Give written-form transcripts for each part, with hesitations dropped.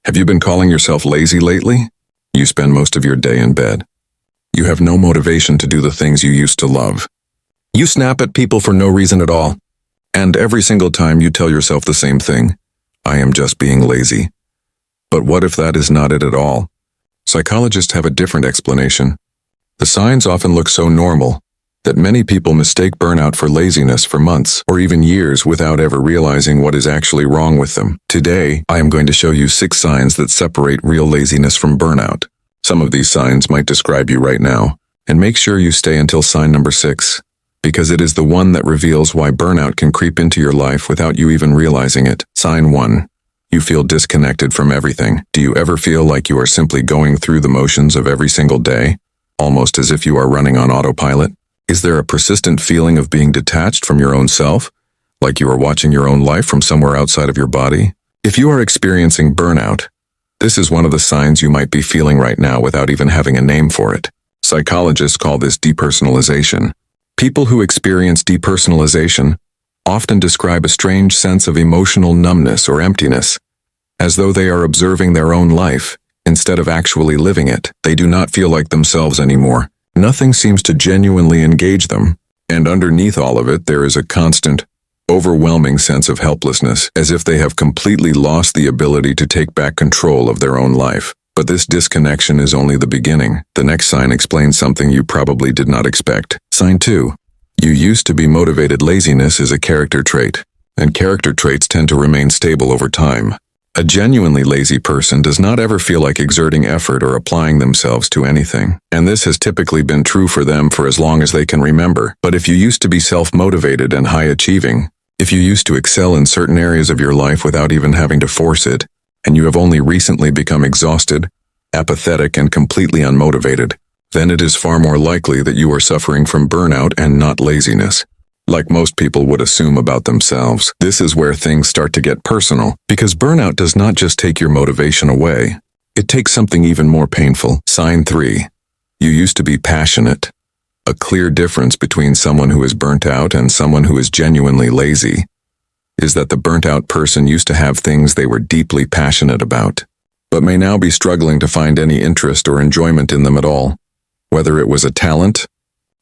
Have you been calling yourself lazy lately? You spend most of your day in bed. You have no motivation to do the things you used to love. You snap at people for no reason at all. And every single time you tell yourself the same thing, I am just being lazy. But what if that is not it at all? Psychologists have a different explanation. The signs often look so normal that many people mistake burnout for laziness for months or even years without ever realizing what is actually wrong with them. Today, I am going to show you 6 signs that separate real laziness from burnout. Some of these signs might describe you right now, and make sure you stay until sign number 6, because it is the one that reveals why burnout can creep into your life without you even realizing it. Sign 1. You feel disconnected from everything. Do you ever feel like you are simply going through the motions of every single day, almost as if you are running on autopilot? Is there a persistent feeling of being detached from your own self, like you are watching your own life from somewhere outside of your body? If you are experiencing burnout, this is one of the signs you might be feeling right now without even having a name for it. Psychologists call this depersonalization. People who experience depersonalization often describe a strange sense of emotional numbness or emptiness, as though they are observing their own life instead of actually living it. They do not feel like themselves anymore. Nothing seems to genuinely engage them, and underneath all of it there is a constant, overwhelming sense of helplessness, as if they have completely lost the ability to take back control of their own life. But this disconnection is only the beginning. The next sign explains something you probably did not expect. Sign 2. You used to be motivated. Laziness is a character trait, and character traits tend to remain stable over time. A genuinely lazy person does not ever feel like exerting effort or applying themselves to anything, and this has typically been true for them for as long as they can remember. But if you used to be self-motivated and high-achieving, if you used to excel in certain areas of your life without even having to force it, and you have only recently become exhausted, apathetic, and completely unmotivated, then it is far more likely that you are suffering from burnout and not laziness. Like most people would assume about themselves, this is where things start to get personal, because burnout does not just take your motivation away. It takes something even more painful. Sign 3. You used to be passionate. A clear difference between someone who is burnt out and someone who is genuinely lazy is that the burnt-out person used to have things they were deeply passionate about, but may now be struggling to find any interest or enjoyment in them at all. Whether it was a talent,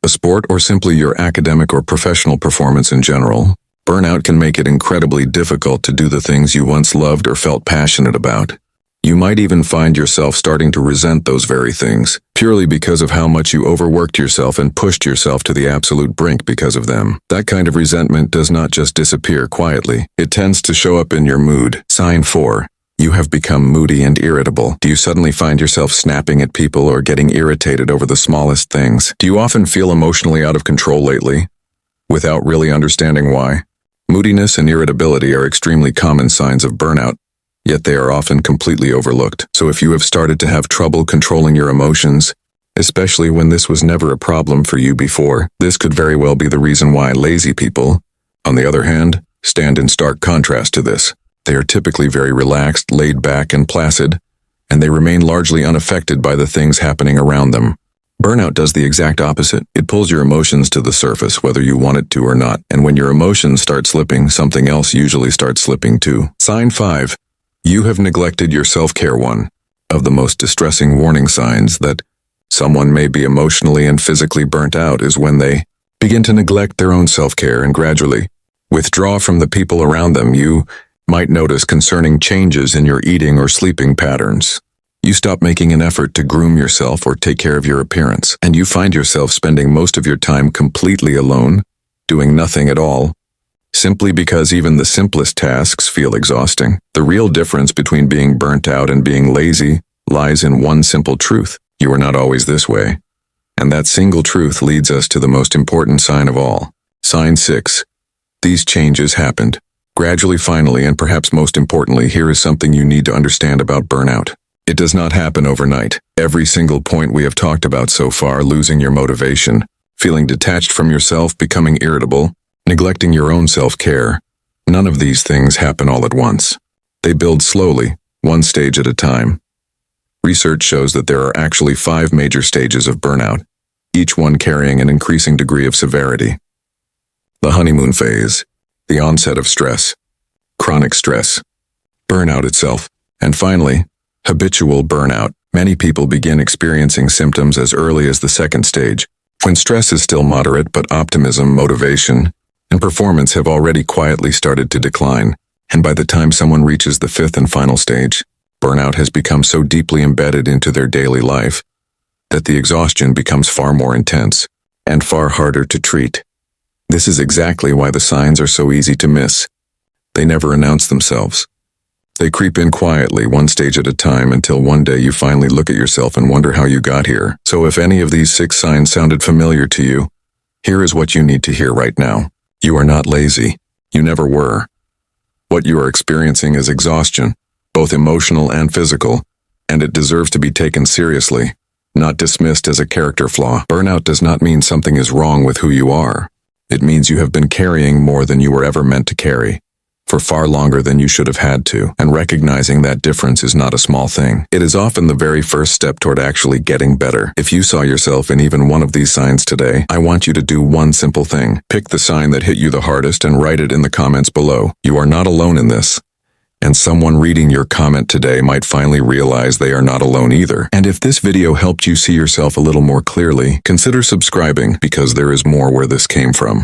a sport, or simply your academic or professional performance in general, burnout can make it incredibly difficult to do the things you once loved or felt passionate about. You might even find yourself starting to resent those very things, purely because of how much you overworked yourself and pushed yourself to the absolute brink because of them. That kind of resentment does not just disappear quietly. It tends to show up in your mood. Sign 4. You have become moody and irritable. Do you suddenly find yourself snapping at people or getting irritated over the smallest things? Do you often feel emotionally out of control lately, without really understanding why? Moodiness and irritability are extremely common signs of burnout, yet they are often completely overlooked. So if you have started to have trouble controlling your emotions, especially when this was never a problem for you before, this could very well be the reason why. Lazy people, on the other hand, stand in stark contrast to this. They are typically very relaxed, laid back, and placid, and they remain largely unaffected by the things happening around them. Burnout does the exact opposite. It pulls your emotions to the surface, whether you want it to or not, and when your emotions start slipping, something else usually starts slipping too. Sign 5. You have neglected your self-care. One of the most distressing warning signs that someone may be emotionally and physically burnt out is when they begin to neglect their own self-care and gradually withdraw from the people around them. You might notice concerning changes in your eating or sleeping patterns. You stop making an effort to groom yourself or take care of your appearance, and you find yourself spending most of your time completely alone, doing nothing at all, simply because even the simplest tasks feel exhausting. The real difference between being burnt out and being lazy lies in one simple truth: you are not always this way. And that single truth leads us to the most important sign of all. Sign 6. These changes happened gradually, finally, and perhaps most importantly, here is something you need to understand about burnout. It does not happen overnight. Every single point we have talked about so far, losing your motivation, feeling detached from yourself, becoming irritable, neglecting your own self-care, none of these things happen all at once. They build slowly, one stage at a time. Research shows that there are actually 5 major stages of burnout, each one carrying an increasing degree of severity. The honeymoon phase, the onset of stress, chronic stress, burnout itself, and finally, Habitual burnout. Many people begin experiencing symptoms as early as the second stage, when stress is still moderate but optimism, motivation, and performance have already quietly started to decline. And by the time someone reaches the fifth and final stage, burnout has become so deeply embedded into their daily life that the exhaustion becomes far more intense and far harder to treat. This is exactly why the signs are so easy to miss. They never announce themselves. They creep in quietly, one stage at a time, until one day you finally look at yourself and wonder how you got here. So if any of these 6 signs sounded familiar to you, here is what you need to hear right now. You are not lazy. You never were. What you are experiencing is exhaustion, both emotional and physical, and it deserves to be taken seriously, not dismissed as a character flaw. Burnout does not mean something is wrong with who you are. It means you have been carrying more than you were ever meant to carry, for far longer than you should have had to, and recognizing that difference is not a small thing. It is often the very first step toward actually getting better. If you saw yourself in even one of these signs today, I want you to do one simple thing. Pick the sign that hit you the hardest and write it in the comments below. You are not alone in this. And someone reading your comment today might finally realize they are not alone either. And if this video helped you see yourself a little more clearly, consider subscribing, because there is more where this came from.